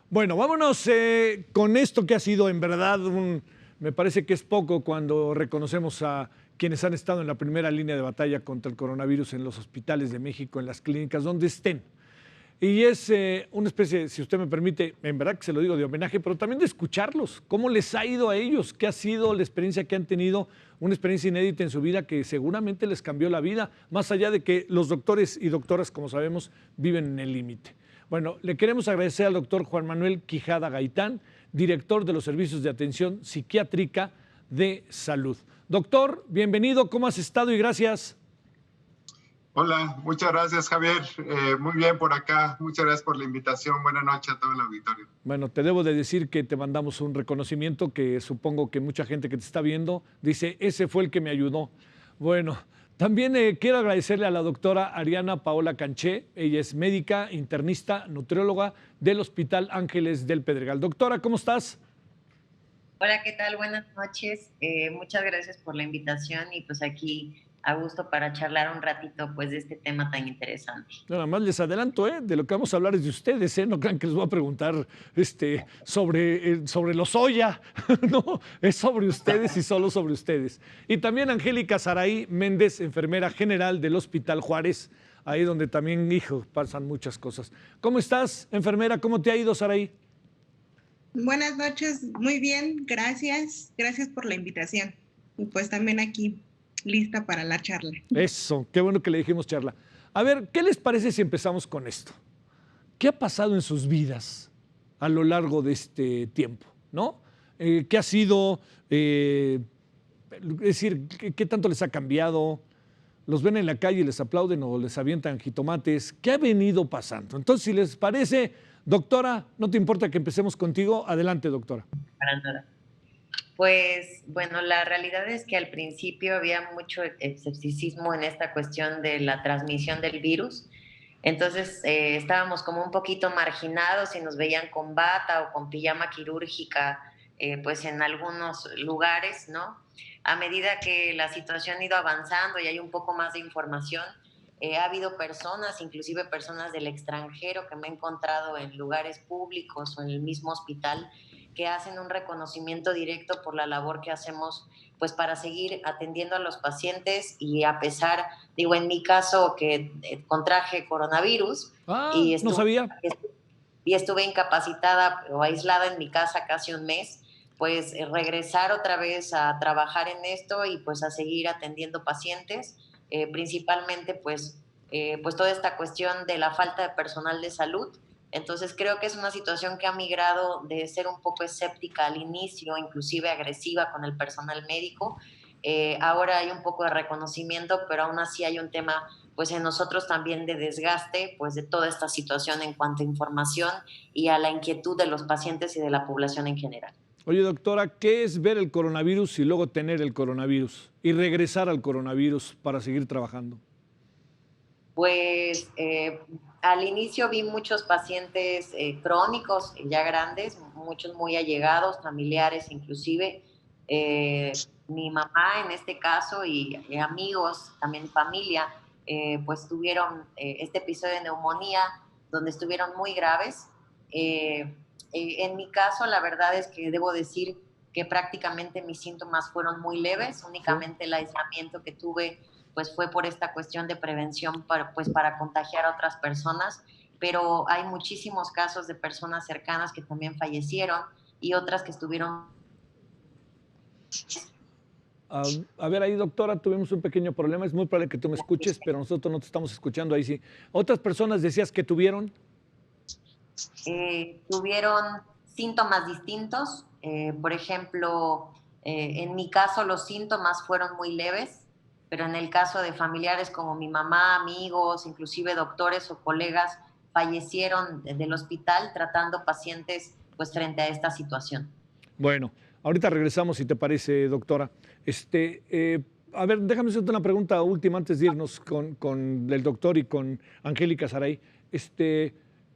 Bueno, vámonos con esto que ha sido en verdad me parece que es poco cuando reconocemos a quienes han estado en la primera línea de batalla contra el coronavirus en los hospitales de México, en las clínicas, donde estén. Y es una especie, si usted me permite, en verdad que se lo digo, de homenaje, pero también de escucharlos. ¿Cómo les ha ido a ellos? ¿Qué ha sido la experiencia que han tenido? Una experiencia inédita en su vida que seguramente les cambió la vida, más allá de que los doctores y doctoras, como sabemos, viven en el límite. Bueno, le queremos agradecer al doctor Juan Manuel Quijada Gaitán, director de los servicios de atención psiquiátrica de salud. Doctor, bienvenido, ¿cómo has estado? Y gracias. Hola, muchas gracias, Javier. Muy bien por acá. Muchas gracias por la invitación. Buenas noches a todo el auditorio. Bueno, te debo de decir que te mandamos un reconocimiento que supongo que mucha gente que te está viendo dice, ese fue el que me ayudó. Bueno, también quiero agradecerle a la doctora Ariana Paola Canché. Ella es médica, internista, nutrióloga del Hospital Ángeles del Pedregal. Doctora, ¿cómo estás? Hola, ¿qué tal? Buenas noches. Muchas gracias por la invitación y pues aquí a gusto para charlar un ratito pues de este tema tan interesante. Nada más les adelanto, de lo que vamos a hablar es de ustedes, no crean que les voy a preguntar sobre los Oya, no, es sobre ustedes y solo sobre ustedes. Y también Angélica Saraí Méndez, enfermera general del Hospital Juárez, ahí donde también, hijo, pasan muchas cosas. ¿Cómo estás, enfermera? ¿Cómo te ha ido, Saraí? Buenas noches, muy bien, gracias. Gracias por la invitación. Y pues también aquí, lista para la charla. Eso, qué bueno que le dijimos charla. A ver, ¿qué les parece si empezamos con esto? ¿Qué ha pasado en sus vidas a lo largo de este tiempo? ¿No? ¿Qué ha sido? Es decir, ¿qué tanto les ha cambiado? ¿Los ven en la calle y les aplauden o les avientan jitomates? ¿Qué ha venido pasando? Entonces, si les parece, doctora, ¿no te importa que empecemos contigo? Adelante, doctora. Para nada. Pues bueno, la realidad es que al principio había mucho escepticismo en esta cuestión de la transmisión del virus. Entonces estábamos como un poquito marginados y nos veían con bata o con pijama quirúrgica, pues en algunos lugares, ¿no? A medida que la situación ha ido avanzando y hay un poco más de información, ha habido personas, inclusive personas del extranjero que me he encontrado en lugares públicos o en el mismo hospital, que hacen un reconocimiento directo por la labor que hacemos, pues para seguir atendiendo a los pacientes y a pesar, digo, en mi caso que contraje coronavirus Ah, y no sabía. estuve incapacitada o aislada en mi casa casi un mes, pues regresar otra vez a trabajar en esto y pues a seguir atendiendo pacientes, principalmente pues toda esta cuestión de la falta de personal de salud. Entonces creo que es una situación que ha migrado de ser un poco escéptica al inicio, inclusive agresiva con el personal médico. Ahora hay un poco de reconocimiento, pero aún así hay un tema pues en nosotros también de desgaste pues de toda esta situación en cuanto a información y a la inquietud de los pacientes y de la población en general. Oye, doctora, ¿qué es ver el coronavirus y luego tener el coronavirus y regresar al coronavirus para seguir trabajando? Pues al inicio vi muchos pacientes crónicos, ya grandes, muchos muy allegados, familiares inclusive. Mi mamá en este caso y amigos, también familia, pues tuvieron este episodio de neumonía donde estuvieron muy graves. En mi caso, la verdad es que debo decir que prácticamente mis síntomas fueron muy leves, Sí. únicamente el aislamiento que tuve pues fue por esta cuestión de prevención para contagiar a otras personas, pero hay muchísimos casos de personas cercanas que también fallecieron y otras que estuvieron. A ver, ahí, doctora, tuvimos un pequeño problema. Es muy probable que tú me escuches, pero nosotros no te estamos escuchando. Ahí sí. ¿Otras personas decías que tuvieron? Tuvieron síntomas distintos. Por ejemplo, en mi caso los síntomas fueron muy leves, pero en el caso de familiares como mi mamá, amigos, inclusive doctores o colegas, fallecieron del hospital tratando pacientes pues frente a esta situación. Bueno, ahorita regresamos, si te parece, doctora. A ver, déjame hacerte una pregunta última antes de irnos con el doctor y con Angélica Saray.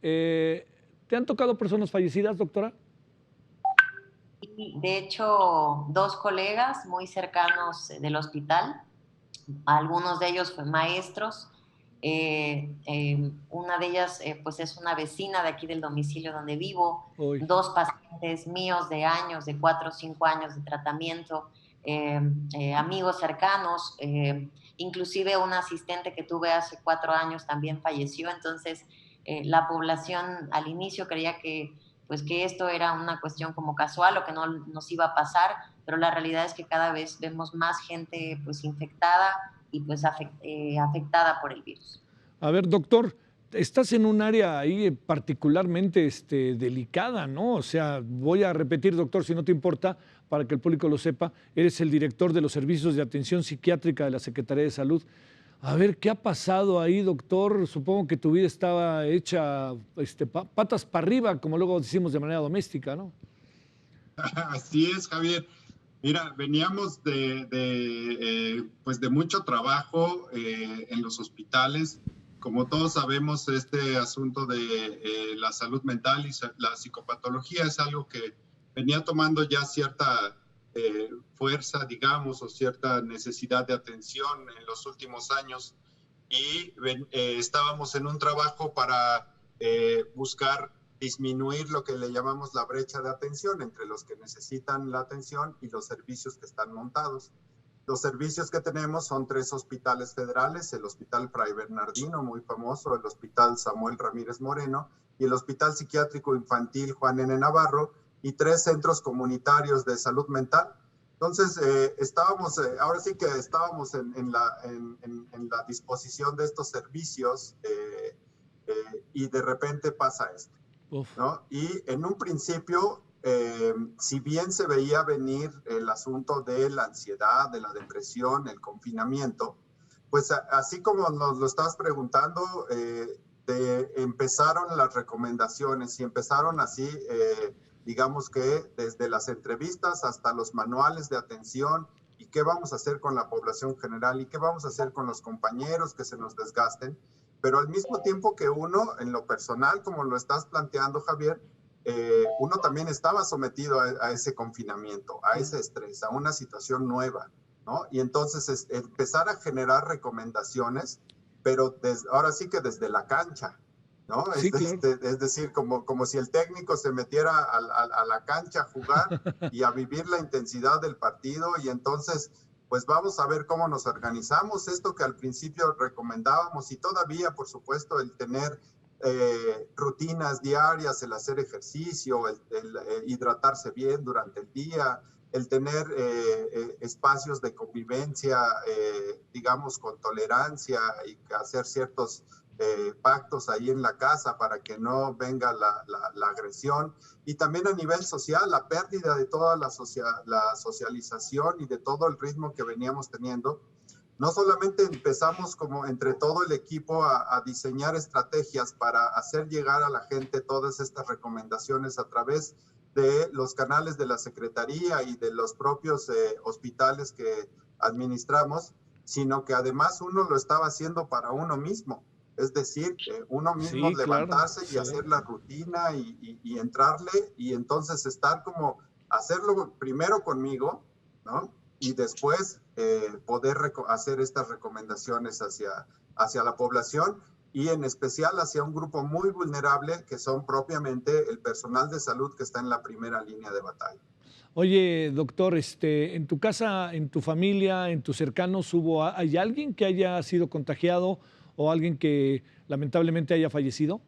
¿Te han tocado personas fallecidas, doctora? Y de hecho, dos colegas muy cercanos del hospital, algunos de ellos fueron maestros, Una de ellas pues es una vecina de aquí del domicilio donde vivo, Uy. 2 pacientes míos de años, de 4 o 5 años de tratamiento, amigos cercanos, inclusive una asistente que tuve hace 4 años también falleció. Entonces la población al inicio creía que pues que esto era una cuestión como casual o que no nos iba a pasar, pero la realidad es que cada vez vemos más gente pues infectada y pues afectada por el virus. A ver, doctor, estás en un área ahí particularmente delicada, ¿no? O sea, voy a repetir, doctor, si no te importa, para que el público lo sepa, eres el director de los servicios de atención psiquiátrica de la Secretaría de Salud. A ver, ¿qué ha pasado ahí, doctor? Supongo que tu vida estaba hecha patas para arriba, como luego decimos de manera doméstica, ¿no? Así es, Javier. Mira, veníamos pues de mucho trabajo en los hospitales. Como todos sabemos, este asunto de la salud mental y la psicopatología es algo que venía tomando ya cierta fuerza, digamos, o cierta necesidad de atención en los últimos años. Y estábamos en un trabajo para buscar disminuir lo que le llamamos la brecha de atención entre los que necesitan la atención y los servicios que están montados. Los servicios que tenemos son 3 hospitales federales: el Hospital Fray Bernardino, muy famoso, el Hospital Samuel Ramírez Moreno y el Hospital Psiquiátrico Infantil Juan N. Navarro, y 3 centros comunitarios de salud mental. Entonces, ahora sí que estábamos en la disposición de estos servicios y de repente pasa esto, ¿no? Y en un principio, si bien se veía venir el asunto de la ansiedad, de la depresión, el confinamiento, pues así como nos lo estabas preguntando, empezaron las recomendaciones y empezaron así, digamos que desde las entrevistas hasta los manuales de atención, y qué vamos a hacer con la población general y qué vamos a hacer con los compañeros que se nos desgasten. Pero al mismo tiempo que uno, en lo personal, como lo estás planteando, Javier, uno también estaba sometido a ese confinamiento, a ese estrés, a una situación nueva, ¿no? Y entonces empezar a generar recomendaciones, pero ahora sí que desde la cancha, ¿no? Sí, claro. Es decir, como si el técnico se metiera a la cancha a jugar y a vivir la intensidad del partido, y entonces pues vamos a ver cómo nos organizamos. Esto que al principio recomendábamos, y todavía, por supuesto, el tener rutinas diarias, el hacer ejercicio, el hidratarse bien durante el día, el tener espacios de convivencia, digamos, con tolerancia, y hacer ciertos pactos ahí en la casa para que no venga la agresión. Y también a nivel social, la pérdida de toda la socialización y de todo el ritmo que veníamos teniendo. No solamente empezamos como entre todo el equipo a diseñar estrategias para hacer llegar a la gente todas estas recomendaciones a través de los canales de la Secretaría y de los propios hospitales que administramos, sino que además uno lo estaba haciendo para uno mismo. Es decir, uno mismo Sí, levantarse claro, y hacer la rutina y entrarle, y entonces estar como, hacerlo primero conmigo, ¿no? Y después poder hacer estas recomendaciones hacia la población, y en especial hacia un grupo muy vulnerable, que son propiamente el personal de salud que está en la primera línea de batalla. Oye, doctor, en tu casa, en tu familia, en tus cercanos, ¿hay alguien que haya sido contagiado o alguien que lamentablemente haya fallecido?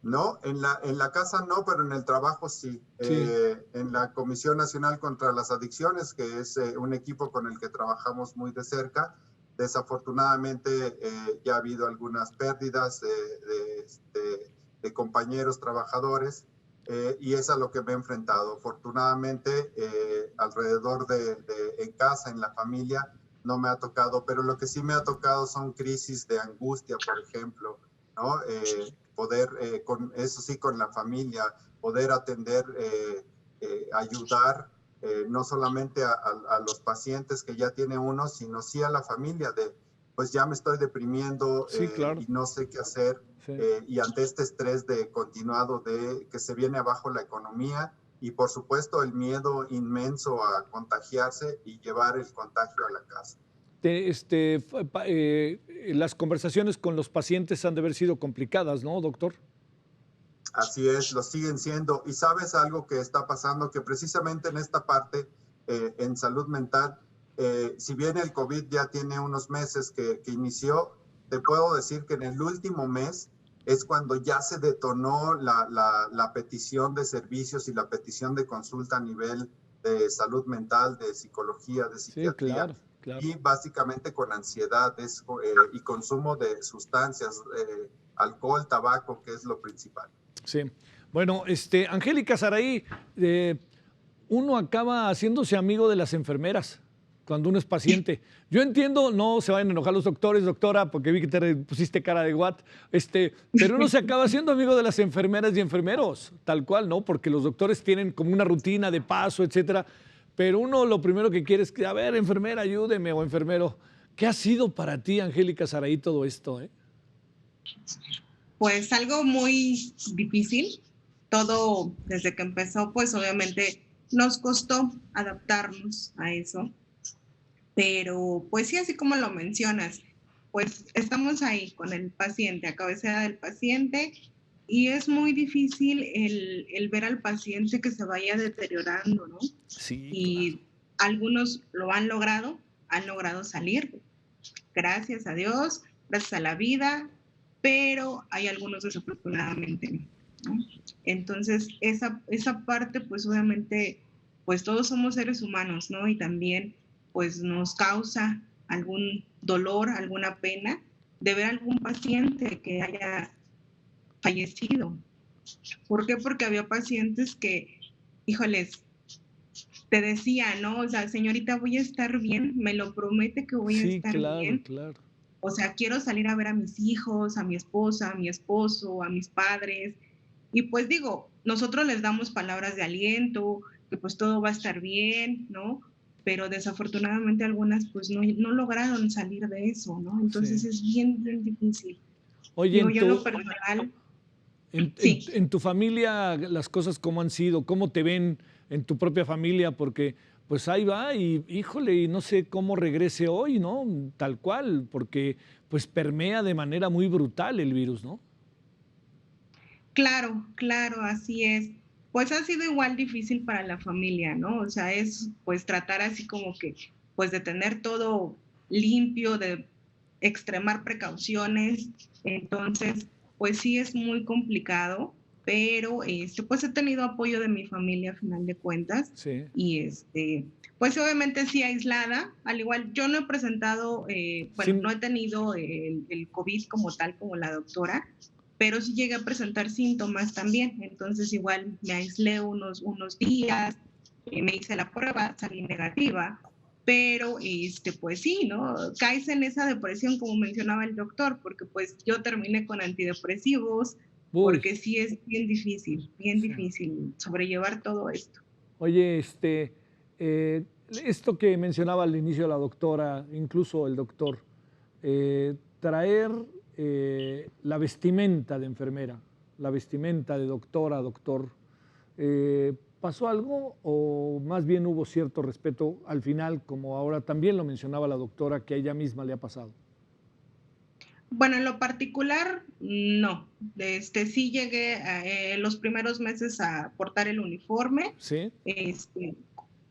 No, en la casa no, pero en el trabajo sí. Sí. En la Comisión Nacional contra las Adicciones, que es un equipo con el que trabajamos muy de cerca, desafortunadamente ya ha habido algunas pérdidas de compañeros trabajadores, y es a lo que me he enfrentado. Afortunadamente, alrededor en casa, en la familia, no me ha tocado, pero lo que sí me ha tocado son crisis de angustia, por ejemplo, ¿no? Poder, eso sí, con la familia, poder atender, ayudar, no solamente a los pacientes que ya tiene uno, sino sí a la familia pues ya me estoy deprimiendo, Sí, claro. y no sé qué hacer, Sí. Y ante este estrés continuado de que se viene abajo la economía, y por supuesto el miedo inmenso a contagiarse y llevar el contagio a la casa. las conversaciones con los pacientes han de haber sido complicadas, ¿no, doctor? Así es, lo siguen siendo. Y sabes algo que está pasando, que precisamente en esta parte, en salud mental, si bien el COVID ya tiene unos meses que inició, te puedo decir que en el último mes es cuando ya se detonó la petición de servicios y la petición de consulta a nivel de salud mental, de psicología, de psiquiatría. Sí, claro, claro. Y básicamente con ansiedad y consumo de sustancias, alcohol, tabaco, que es lo principal. Sí. Bueno, Angélica Saraí, uno acaba haciéndose amigo de las enfermeras cuando uno es paciente. Yo entiendo, no se vayan a enojar los doctores, doctora, porque vi que te pusiste cara de what, pero uno se acaba haciendo amigo de las enfermeras y enfermeros, tal cual, ¿no? Porque los doctores tienen como una rutina de paso, etcétera, pero uno lo primero que quiere es que, a ver, enfermera, ayúdeme, o enfermero. ¿Qué ha sido para ti, Angélica Saraí, todo esto, Pues algo muy difícil. Todo desde que empezó, pues obviamente nos costó adaptarnos a eso. Pero pues sí, así como lo mencionas, pues estamos ahí con el paciente, a cabecera del paciente, y es muy difícil el ver al paciente que se vaya deteriorando, ¿no? Sí, Y claro. algunos lo han logrado salir, gracias a Dios, gracias a la vida, pero hay algunos desafortunadamente, ¿no? Entonces, esa parte, pues obviamente, pues todos somos seres humanos, ¿no? Y también, pues nos causa algún dolor, alguna pena de ver a algún paciente que haya fallecido. ¿Por qué? Porque había pacientes que, híjoles, te decía, ¿no? O sea, señorita, voy a estar bien, me lo promete que voy a Sí, estar claro, bien. claro. O sea, quiero salir a ver a mis hijos, a mi esposa, a mi esposo, a mis padres. Y pues digo, nosotros les damos palabras de aliento, que pues todo va a estar bien, ¿no? Pero desafortunadamente algunas pues no lograron salir de eso, ¿no? Entonces Sí. es bien, bien difícil. Oye, Digo, yo en lo personal, sí. en tu familia, las cosas cómo han sido, cómo te ven en tu propia familia, porque pues ahí va y híjole, y no sé cómo regrese hoy, ¿no? Tal cual, porque pues permea de manera muy brutal el virus, ¿no? Claro, claro, así es. Pues ha sido igual difícil para la familia, ¿no? O sea, es pues tratar así como que, pues de tener todo limpio, de extremar precauciones. Entonces, pues sí es muy complicado, pero pues he tenido apoyo de mi familia a final de cuentas. Sí. Y pues obviamente sí aislada, al igual yo no he presentado, bueno, Sí. no he tenido el COVID como tal, como la doctora, pero sí llegué a presentar síntomas también. Entonces igual me aislé unos días, me hice la prueba, salí negativa, pero pues sí, ¿no? Caes en esa depresión como mencionaba el doctor, porque pues yo terminé con antidepresivos, Uy, porque sí es bien sí. difícil sobrellevar todo esto. Oye, esto que mencionaba al inicio la doctora, incluso el doctor, traer la vestimenta de enfermera, la vestimenta de doctora, doctor, ¿pasó algo o más bien hubo cierto respeto al final, como ahora también lo mencionaba la doctora, que a ella misma le ha pasado? Bueno, en lo particular, no. Sí llegué los primeros meses a portar el uniforme. Sí, Este,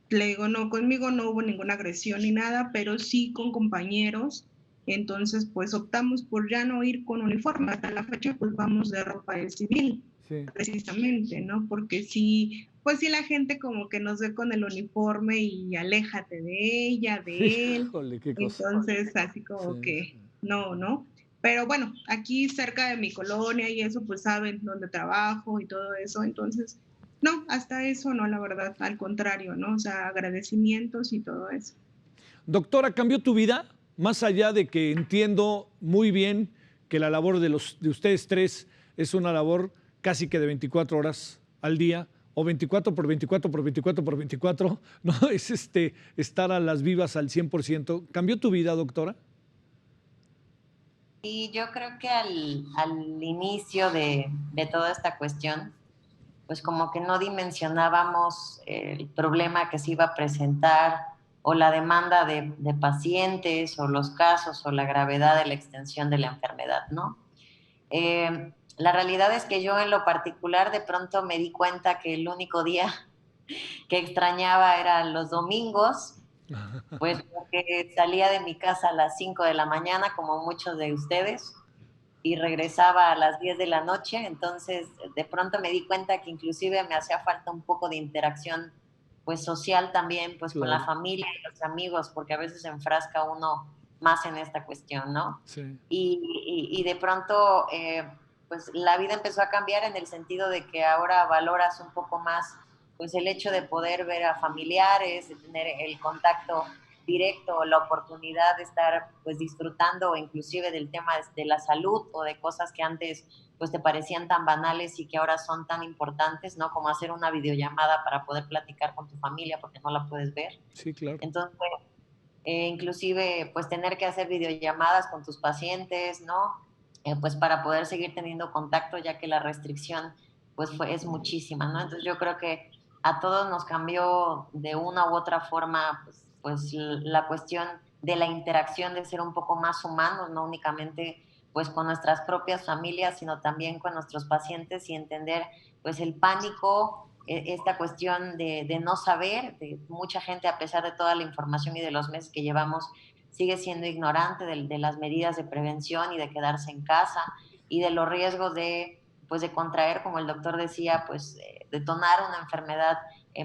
Le digo, no, conmigo no hubo ninguna agresión ni nada, pero sí con compañeros. Entonces, pues optamos por ya no ir con uniforme. Hasta la fecha, pues vamos de ropa de civil, sí. precisamente, ¿no? Porque sí, pues sí la gente como que nos ve con el uniforme y aléjate de ella, de él. Híjole, qué cosa. Entonces, así Sí, como que sí. no, ¿no? Pero bueno, aquí cerca de mi colonia y eso, pues saben dónde trabajo y todo eso. Entonces, no, hasta eso no, la verdad, al contrario, ¿no? O sea, agradecimientos y todo eso. Doctora, ¿cambió tu vida? Más allá de que entiendo muy bien que la labor de ustedes tres es una labor casi que de 24 horas al día, o 24 por 24 por 24 por 24, ¿no? Es estar a las vivas al 100%. ¿Cambió tu vida, doctora? Y yo creo que al inicio de toda esta cuestión, pues como que no dimensionábamos el problema que se iba a presentar o la demanda de pacientes o los casos o la gravedad de la extensión de la enfermedad, ¿no? La realidad es que yo en lo particular de pronto me di cuenta que el único día que extrañaba eran los domingos, pues porque salía de mi casa a las 5 de la mañana, como muchos de ustedes, y regresaba a las 10 de la noche, entonces de pronto me di cuenta que inclusive me hacía falta un poco de interacción pues social también, pues con la Claro, familia y los amigos, porque a veces se enfrasca uno más en esta cuestión, ¿no? sí. Y de pronto, pues la vida empezó a cambiar en el sentido de que ahora valoras un poco más, pues el hecho de poder ver a familiares, de tener el contacto directo, la oportunidad de estar pues disfrutando inclusive del tema de la salud o de cosas que antes pues te parecían tan banales y que ahora son tan importantes, ¿no? Como hacer una videollamada para poder platicar con tu familia porque no la puedes ver. Sí, claro. Entonces, inclusive pues tener que hacer videollamadas con tus pacientes, ¿no? Pues para poder seguir teniendo contacto ya que la restricción pues es muchísima, ¿no? Entonces yo creo que a todos nos cambió de una u otra forma pues la cuestión de la interacción, de ser un poco más humanos, no únicamente pues con nuestras propias familias, sino también con nuestros pacientes y entender pues el pánico, esta cuestión de no saber, de mucha gente a pesar de toda la información y de los meses que llevamos, sigue siendo ignorante de las medidas de prevención y de quedarse en casa y de los riesgos pues de contraer, como el doctor decía, pues detonar una enfermedad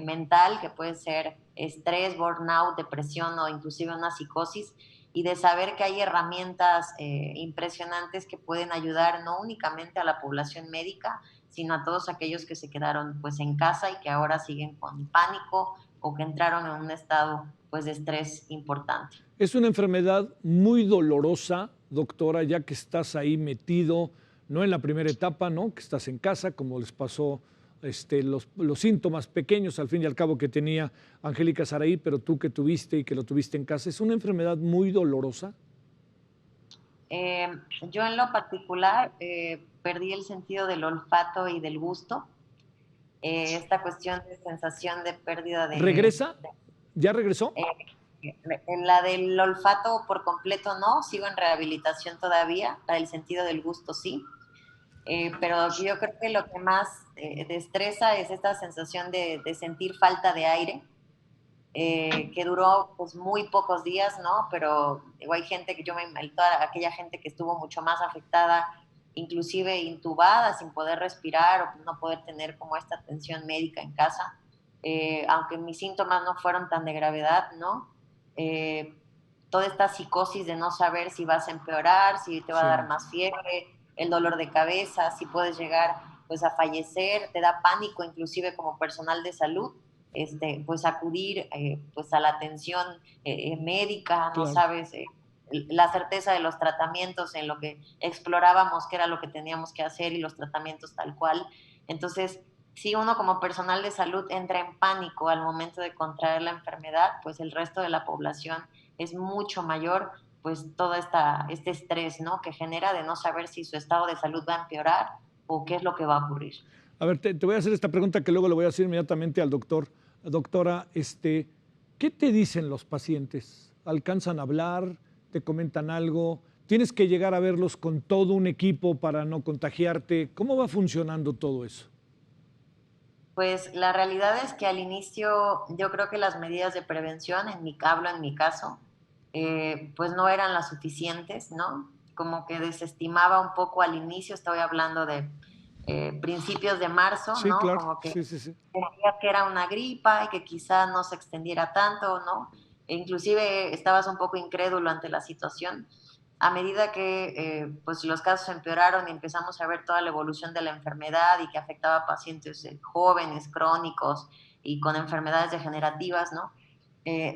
mental que puede ser estrés, burnout, depresión o inclusive una psicosis, y de saber que hay herramientas impresionantes que pueden ayudar no únicamente a la población médica, sino a todos aquellos que se quedaron pues en casa y que ahora siguen con pánico o que entraron en un estado pues de estrés importante. Es una enfermedad muy dolorosa, doctora, ya que estás ahí metido, no en la primera etapa, ¿no? Que estás en casa, como les pasó los síntomas pequeños, al fin y al cabo, que tenía Angélica Saraí, pero tú que tuviste y que lo tuviste en casa. ¿Es una enfermedad muy dolorosa? Yo en lo particular perdí el sentido del olfato y del gusto. Esta cuestión de sensación de pérdida ¿Regresa? ¿Ya regresó? en la del olfato por completo no, sigo en rehabilitación todavía, la del sentido del gusto sí, pero yo creo que lo que más destreza es esta sensación de sentir falta de aire, que duró pues muy pocos días, ¿no? Pero digo, hay gente que toda aquella gente que estuvo mucho más afectada, inclusive intubada, sin poder respirar o no poder tener como esta atención médica en casa, aunque mis síntomas no fueron tan de gravedad, ¿no? Eh, Toda esta psicosis de no saber si vas a empeorar, si te va a Sí, dar más fiebre, el dolor de cabeza, si puedes llegar pues a fallecer, te da pánico inclusive como personal de salud, pues acudir pues a la atención médica, no claro. sabes la certeza de los tratamientos en lo que explorábamos qué era lo que teníamos que hacer y los tratamientos tal cual. Entonces, si uno como personal de salud entra en pánico al momento de contraer la enfermedad, pues el resto de la población es mucho mayor, pues todo este estrés, ¿no? Que genera de no saber si su estado de salud va a empeorar o qué es lo que va a ocurrir. A ver, te voy a hacer esta pregunta que luego le voy a hacer inmediatamente al doctor. Doctora, ¿qué te dicen los pacientes? ¿Alcanzan a hablar? ¿Te comentan algo? ¿Tienes que llegar a verlos con todo un equipo para no contagiarte? ¿Cómo va funcionando todo eso? Pues la realidad es que al inicio yo creo que las medidas de prevención, hablo en mi caso, pues no eran las suficientes, ¿no? Como que desestimaba un poco al inicio, estoy hablando de principios de marzo, Sí, ¿no? claro. Como que Sí, sí, sí. creía que era una gripa y que quizá no se extendiera tanto, ¿no? E inclusive estabas un poco incrédulo ante la situación. A medida que pues los casos empeoraron y empezamos a ver toda la evolución de la enfermedad y que afectaba a pacientes jóvenes, crónicos y con enfermedades degenerativas, ¿no?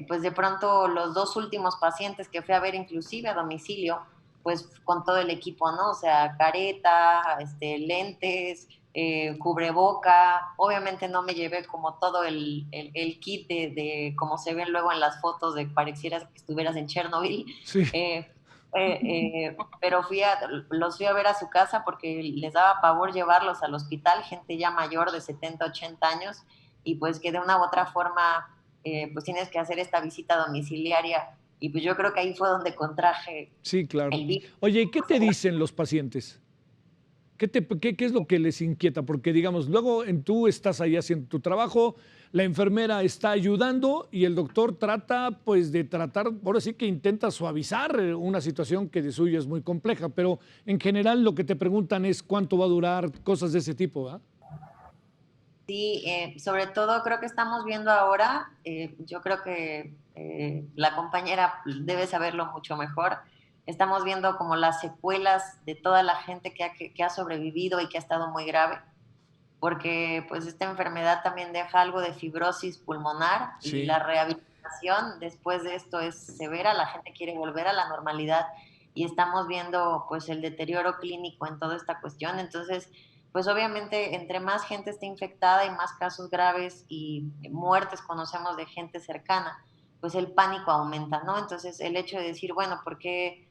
Pues de pronto los dos últimos pacientes que fui a ver inclusive a domicilio, pues con todo el equipo, ¿no? O sea, careta, lentes, cubreboca. Obviamente no me llevé como todo el kit de como se ven luego en las fotos de pareciera que estuvieras en Chernobyl. Sí, Eh, pero los fui a ver a su casa porque les daba pavor llevarlos al hospital, gente ya mayor de 70, 80 años, y pues que de una u otra forma pues tienes que hacer esta visita domiciliaria. Y pues yo creo que ahí fue donde contraje Sí, claro. el virus. Oye, ¿y qué te dicen los pacientes? ¿Qué es lo que les inquieta? Porque, digamos, luego tú estás ahí haciendo tu trabajo, la enfermera está ayudando y el doctor trata, pues, de tratar, ahora sí que intenta suavizar una situación que de suyo es muy compleja, pero en general lo que te preguntan es cuánto va a durar, cosas de ese tipo, ¿verdad? Sí, sobre todo creo que estamos viendo ahora, yo creo que la compañera debe saberlo mucho mejor. Estamos viendo como las secuelas de toda la gente que ha sobrevivido y que ha estado muy grave, porque pues esta enfermedad también deja algo de fibrosis pulmonar y Sí. la rehabilitación después de esto es severa, la gente quiere volver a la normalidad y estamos viendo pues el deterioro clínico en toda esta cuestión. Entonces, pues obviamente entre más gente esté infectada y más casos graves y muertes conocemos de gente cercana, pues el pánico aumenta, ¿no? Entonces el hecho de decir, bueno, por qué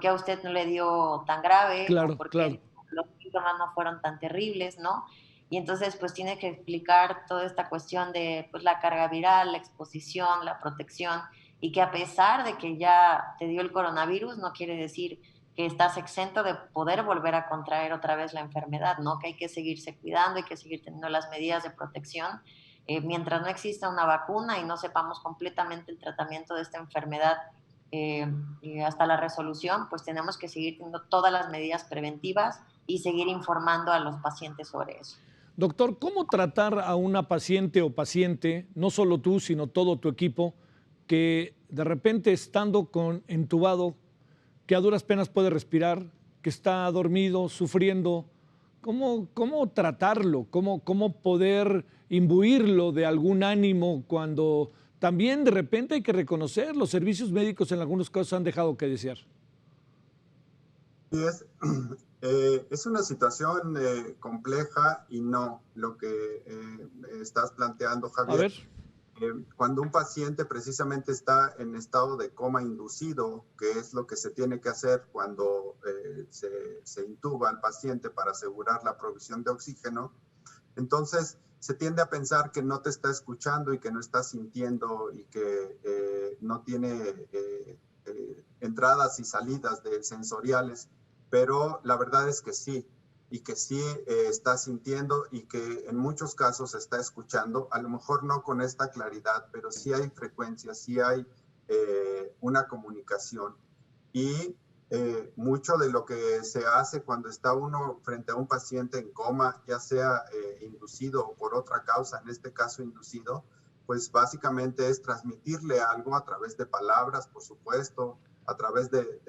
a usted no le dio tan grave o Claro, por claro. qué los síntomas no fueron tan terribles, ¿no? Y entonces pues tiene que explicar toda esta cuestión de pues, la carga viral, la exposición, la protección, y que a pesar de que ya te dio el coronavirus, no quiere decir que estás exento de poder volver a contraer otra vez la enfermedad, ¿no? Que hay que seguirse cuidando, hay que seguir teniendo las medidas de protección. Mientras no exista una vacuna y no sepamos completamente el tratamiento de esta enfermedad hasta la resolución, pues tenemos que seguir teniendo todas las medidas preventivas y seguir informando a los pacientes sobre eso. Doctor, ¿cómo tratar a una paciente o paciente, no solo tú, sino todo tu equipo, que de repente estando entubado, que a duras penas puede respirar, que está dormido, sufriendo? ¿Cómo tratarlo? ¿Cómo poder imbuirlo de algún ánimo cuando también de repente hay que reconocer, los servicios médicos en algunos casos han dejado que desear? Sí, es una situación compleja y no lo que estás planteando, A Javier. ver, Cuando un paciente precisamente está en estado de coma inducido, que es lo que se tiene que hacer cuando se intuba al paciente para asegurar la provisión de oxígeno, entonces se tiende a pensar que no te está escuchando y que no está sintiendo y que no tiene entradas y salidas sensoriales, pero la verdad es que sí, y que sí está sintiendo y que en muchos casos está escuchando, a lo mejor no con esta claridad, pero sí hay frecuencia, sí hay una comunicación. Y mucho de lo que se hace cuando está uno frente a un paciente en coma, ya sea inducido o por otra causa, en este caso inducido, pues básicamente es transmitirle algo a través de palabras, por supuesto, a través de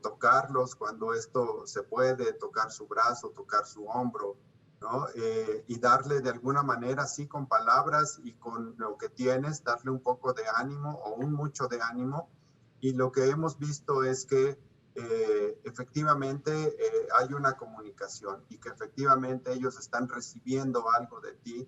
tocarlos cuando esto se puede, tocar su brazo, tocar su hombro, ¿no? Y darle de alguna manera, sí, con palabras y con lo que tienes, darle un poco de ánimo o un mucho de ánimo. Y lo que hemos visto es que efectivamente hay una comunicación y que efectivamente ellos están recibiendo algo de ti.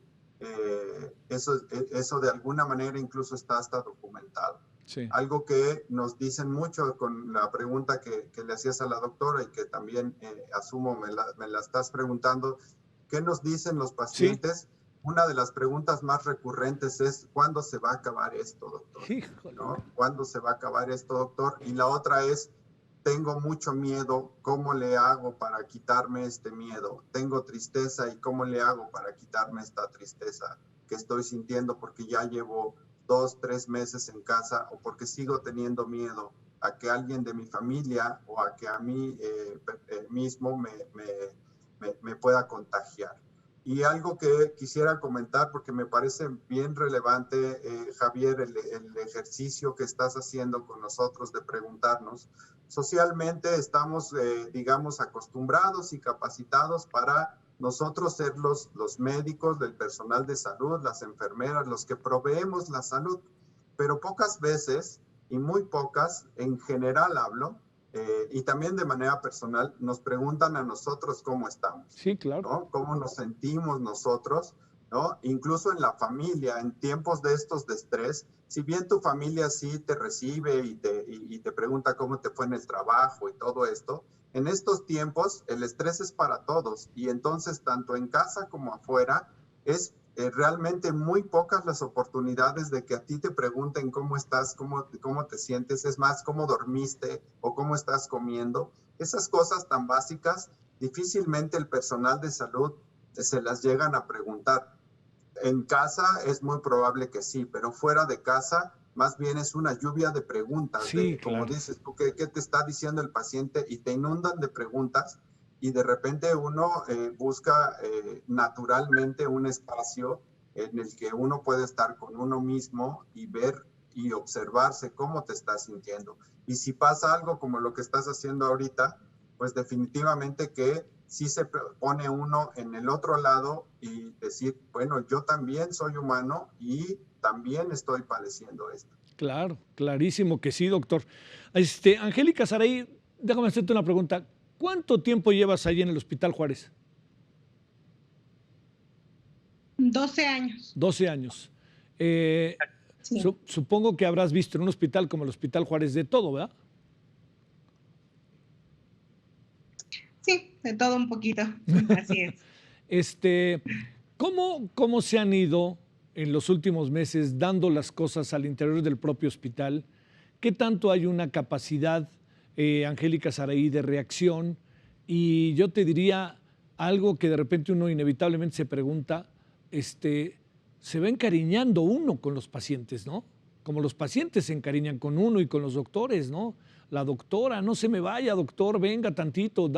Eso de alguna manera incluso está hasta documentado. sí. Algo que nos dicen mucho con la pregunta que le hacías a la doctora y que también asumo me la estás preguntando, ¿qué nos dicen los Sí, pacientes? Una de las preguntas más recurrentes es, ¿cuándo se va a acabar esto, doctor? híjole. ¿No? ¿Cuándo se va a acabar esto, doctor? Y la otra es, tengo mucho miedo, ¿cómo le hago para quitarme este miedo? Tengo tristeza y ¿cómo le hago para quitarme esta tristeza que estoy sintiendo porque ya llevo 2, 3 meses en casa o porque sigo teniendo miedo a que alguien de mi familia o a que a mí mismo me pueda contagiar? Y algo que quisiera comentar, porque me parece bien relevante, Javier, el ejercicio que estás haciendo con nosotros de preguntarnos. Socialmente estamos, digamos, acostumbrados y capacitados para nosotros ser los médicos del personal de salud, las enfermeras, los que proveemos la salud. Pero pocas veces, y muy pocas, en general hablo, y también de manera personal, nos preguntan a nosotros cómo estamos, Sí, claro. ¿no? Cómo nos sentimos nosotros, ¿no? Incluso en la familia, en tiempos de estos de estrés, si bien tu familia sí te recibe y te pregunta cómo te fue en el trabajo y todo esto, en estos tiempos el estrés es para todos y entonces tanto en casa como afuera es realmente muy pocas las oportunidades de que a ti te pregunten cómo estás, cómo te sientes, es más, cómo dormiste o cómo estás comiendo. Esas cosas tan básicas, difícilmente el personal de salud se las llegan a preguntar. En casa es muy probable que sí, pero fuera de casa más bien es una lluvia de preguntas, Sí, como claro. dices, ¿qué te está diciendo el paciente? Y te inundan de preguntas y de repente uno busca naturalmente un espacio en el que uno puede estar con uno mismo y ver y observarse cómo te estás sintiendo. Y si pasa algo como lo que estás haciendo ahorita, pues definitivamente que sí se pone uno en el otro lado y decir, bueno, yo también soy humano y también estoy padeciendo esto. Claro, clarísimo que sí, doctor. Angélica Saray, déjame hacerte una pregunta. ¿Cuánto tiempo llevas ahí en el Hospital Juárez? 12 años. 12 años. Sí. Supongo que habrás visto en un hospital como el Hospital Juárez de todo, ¿verdad? Sí, de todo un poquito, así es. ¿Cómo se han ido en los últimos meses dando las cosas al interior del propio hospital? ¿Qué tanto hay una capacidad, Angélica Saray, de reacción? Y yo te diría algo que de repente uno inevitablemente se pregunta, se va encariñando uno con los pacientes, ¿no? Como los pacientes se encariñan con uno y con los doctores, ¿no? La doctora, no se me vaya, doctor, venga tantito,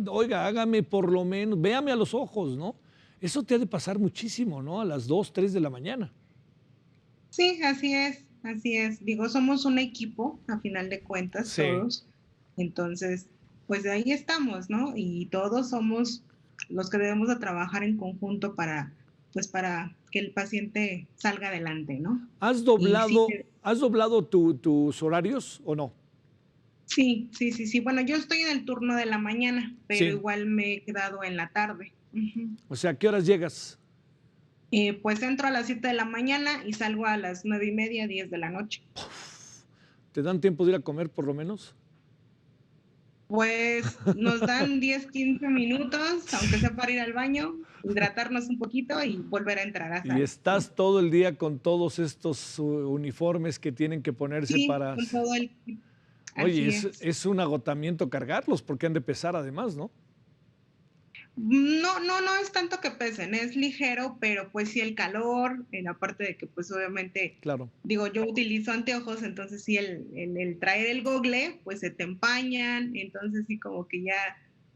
oiga, hágame por lo menos, véame a los ojos, ¿no? Eso te ha de pasar muchísimo, ¿no? A las 2, 3 de la mañana. Sí, así es, así es. Digo, somos un equipo, a final de cuentas, Sí. todos. Entonces, pues de ahí estamos, ¿no? Y todos somos los que debemos de trabajar en conjunto para que el paciente salga adelante, ¿no? ¿Has Y sí, doblado tus horarios o no? sí. Bueno, yo estoy en el turno de la mañana, pero Sí. igual me he quedado en la tarde. Ujú. O sea, ¿a qué horas llegas? Pues entro a las 7 de la mañana y salgo a las 9:30, 10 de la noche. ¿Te dan tiempo de ir a comer por lo menos? Pues nos dan 10, 15 minutos, aunque sea para ir al baño, hidratarnos un poquito y volver a entrar a Y sala, ¿no? estás todo el día con todos estos uniformes que tienen que ponerse Sí, para... con todo el... Oye, Así es. es un agotamiento cargarlos porque han de pesar además, ¿no? No es tanto que pesen, es ligero, pero pues sí el calor, en la parte de que pues obviamente, Claro. digo, yo utilizo anteojos, entonces sí el traer el gogle, pues se te empañan, entonces sí como que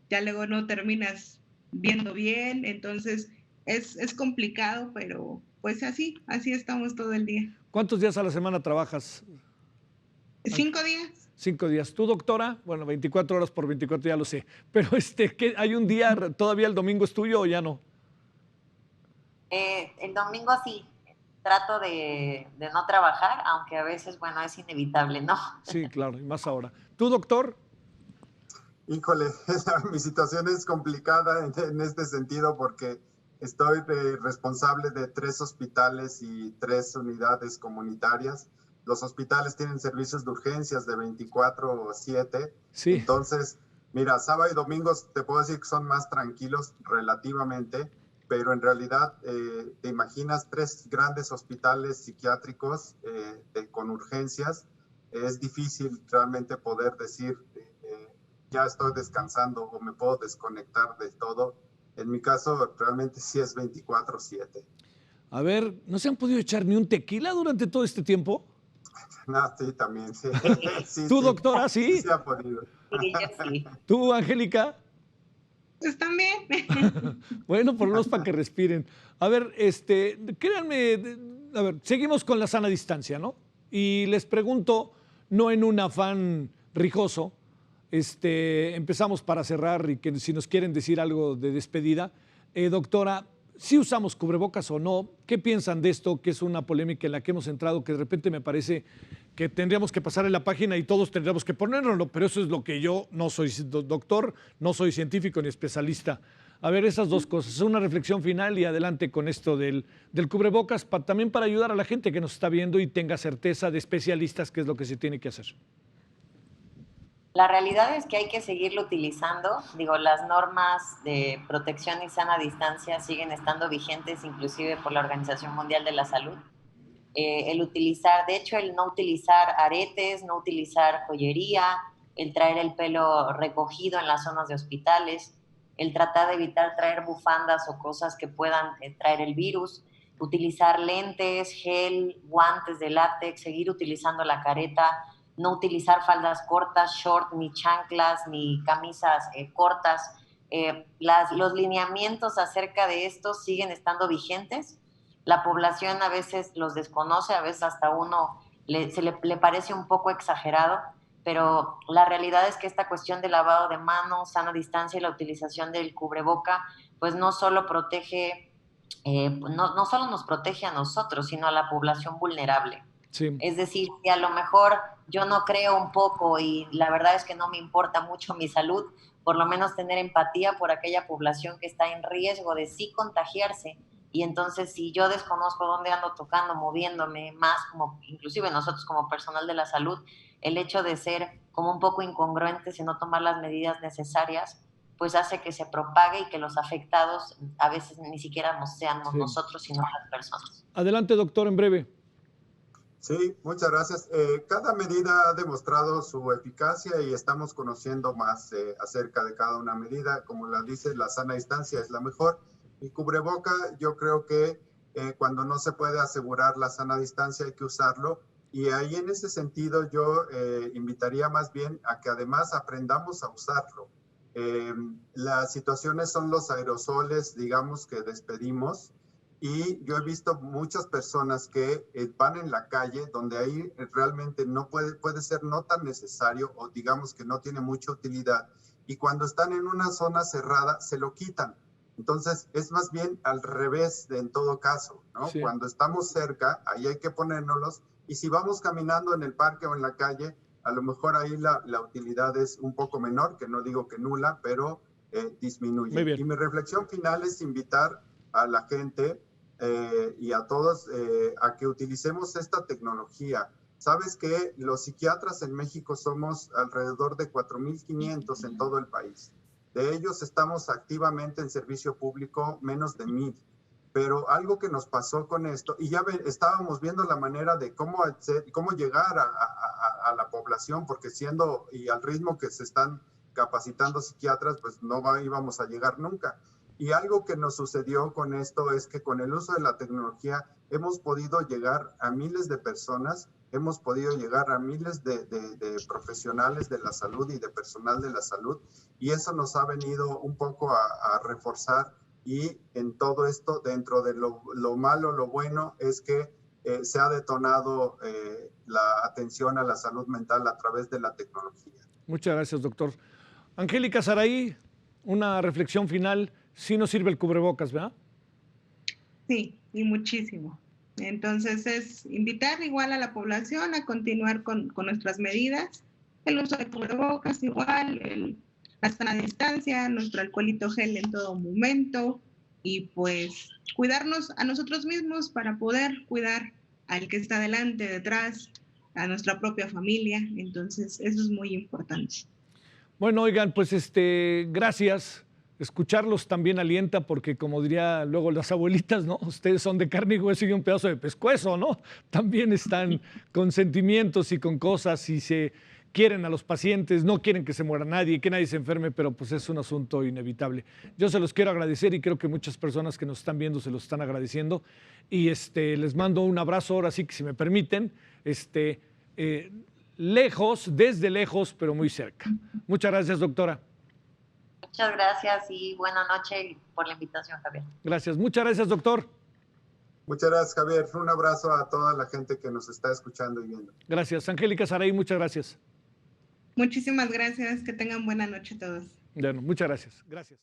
ya luego no terminas viendo bien, entonces es complicado, pero pues así estamos todo el día. ¿Cuántos días a la semana trabajas? 5 días. 5 días. ¿Tú, doctora? Bueno, 24 horas por 24, ya lo sé. Pero ¿qué, hay un día, todavía el domingo es tuyo o ya no? El domingo sí, trato de no trabajar, aunque a veces, bueno, es inevitable, ¿no? Sí, claro, y más ahora. ¿Tú, doctor? Híjole, mi situación es complicada en este sentido porque estoy responsable de 3 hospitales y 3 unidades comunitarias. Los hospitales tienen servicios de urgencias de 24/7. Sí. Entonces, mira, sábado y domingos te puedo decir que son más tranquilos relativamente, pero en realidad te imaginas 3 grandes hospitales psiquiátricos con urgencias. Es difícil realmente poder decir ya estoy descansando o me puedo desconectar de todo. En mi caso, realmente sí es 24/7. A ver, ¿no se han podido echar ni un tequila durante todo este tiempo? No, sí, también, sí. Sí, ¿Tú, sí, doctora, sí sí? se ha podido. Sí, yo sí. ¿Tú, Angélica? Pues también. Bueno, por lo menos para que respiren. A ver, créanme, a ver, seguimos con la sana distancia, ¿no? Y les pregunto, no en un afán rijoso, empezamos para cerrar y que si nos quieren decir algo de despedida. Doctora, si usamos cubrebocas o no, ¿qué piensan de esto? Que es una polémica en la que hemos entrado, que de repente me parece que tendríamos que pasar en la página y todos tendríamos que ponerlo, pero eso es lo que yo no soy doctor, no soy científico ni especialista. A ver, esas dos cosas, una reflexión final y adelante con esto del cubrebocas, también para ayudar a la gente que nos está viendo y tenga certeza de especialistas qué es lo que se tiene que hacer. La realidad es que hay que seguirlo utilizando. Digo, las normas de protección y sana distancia siguen estando vigentes, inclusive por la Organización Mundial de la Salud. El utilizar, de hecho, el no utilizar aretes, no utilizar joyería, el traer el pelo recogido en las zonas de hospitales, el tratar de evitar traer bufandas o cosas que puedan traer el virus, utilizar lentes, gel, guantes de látex, seguir utilizando la careta, no utilizar faldas cortas, short, ni chanclas, ni camisas cortas. Los lineamientos acerca de esto siguen estando vigentes. La población a veces los desconoce, a veces hasta uno le parece un poco exagerado, pero la realidad es que esta cuestión de lavado de manos, sana distancia y la utilización del cubreboca, pues no solo protege, no solo nos protege a nosotros, sino a la población vulnerable. Sí. Es decir, que a lo mejor yo no creo un poco y la verdad es que no me importa mucho mi salud, por lo menos tener empatía por aquella población que está en riesgo de sí contagiarse. Y entonces, si yo desconozco dónde ando tocando, moviéndome más, como inclusive nosotros como personal de la salud, el hecho de ser como un poco incongruentes y no tomar las medidas necesarias, pues hace que se propague y que los afectados a veces ni siquiera seamos Sí. nosotros, sino las personas. Adelante, doctor, en breve. Sí, muchas gracias. Cada medida ha demostrado su eficacia y estamos conociendo más acerca de cada una medida. Como la dice, la sana distancia es la mejor. El cubreboca, yo creo que cuando no se puede asegurar la sana distancia hay que usarlo. Y ahí en ese sentido yo invitaría más bien a que además aprendamos a usarlo. Las situaciones son los aerosoles, digamos, que despedimos. Y yo he visto muchas personas que van en la calle donde ahí realmente no puede ser no tan necesario o digamos que no tiene mucha utilidad. Y cuando están en una zona cerrada, se lo quitan. Entonces, es más bien al revés en todo caso, ¿no? Sí. Cuando estamos cerca, ahí hay que ponérnoslos. Y si vamos caminando en el parque o en la calle, a lo mejor ahí la utilidad es un poco menor, que no digo que nula, pero disminuye. Muy bien. Y mi reflexión final es invitar a la gente y a todos a que utilicemos esta tecnología. Sabes que los psiquiatras en México somos alrededor de 4,500 en todo el país. De ellos estamos activamente en servicio público menos de 1,000. Pero algo que nos pasó con esto, y ya estábamos viendo la manera de cómo llegar a la población, porque siendo y al ritmo que se están capacitando psiquiatras, pues no íbamos a llegar nunca. Y algo que nos sucedió con esto es que con el uso de la tecnología hemos podido llegar a miles de personas, hemos podido llegar a miles de profesionales de la salud y de personal de la salud, y eso nos ha venido un poco a reforzar. Y en todo esto, dentro de lo malo, lo bueno es que se ha detonado la atención a la salud mental a través de la tecnología. Muchas gracias, doctor. Angélica Saray, una reflexión final. Sí nos sirve el cubrebocas, ¿verdad? Sí, y muchísimo. Entonces es invitar igual a la población a continuar con nuestras medidas, el uso de cubrebocas igual, la sana distancia, nuestro alcoholito gel en todo momento y pues cuidarnos a nosotros mismos para poder cuidar al que está delante, detrás, a nuestra propia familia. Entonces eso es muy importante. Bueno, oigan, pues gracias. Escucharlos también alienta porque, como diría luego las abuelitas, ¿no? Ustedes son de carne y hueso y un pedazo de pescuezo, ¿no? También están con sentimientos y con cosas y se quieren a los pacientes, no quieren que se muera nadie, que nadie se enferme, pero pues es un asunto inevitable. Yo se los quiero agradecer y creo que muchas personas que nos están viendo se los están agradeciendo y les mando un abrazo ahora sí que si me permiten, lejos, desde lejos, pero muy cerca. Muchas gracias, doctora. Muchas gracias y buena noche por la invitación, Javier. Gracias. Muchas gracias, doctor. Muchas gracias, Javier. Un abrazo a toda la gente que nos está escuchando y viendo. Gracias. Angélica Saray, muchas gracias. Muchísimas gracias. Que tengan buena noche todos. Bueno, muchas gracias. Gracias.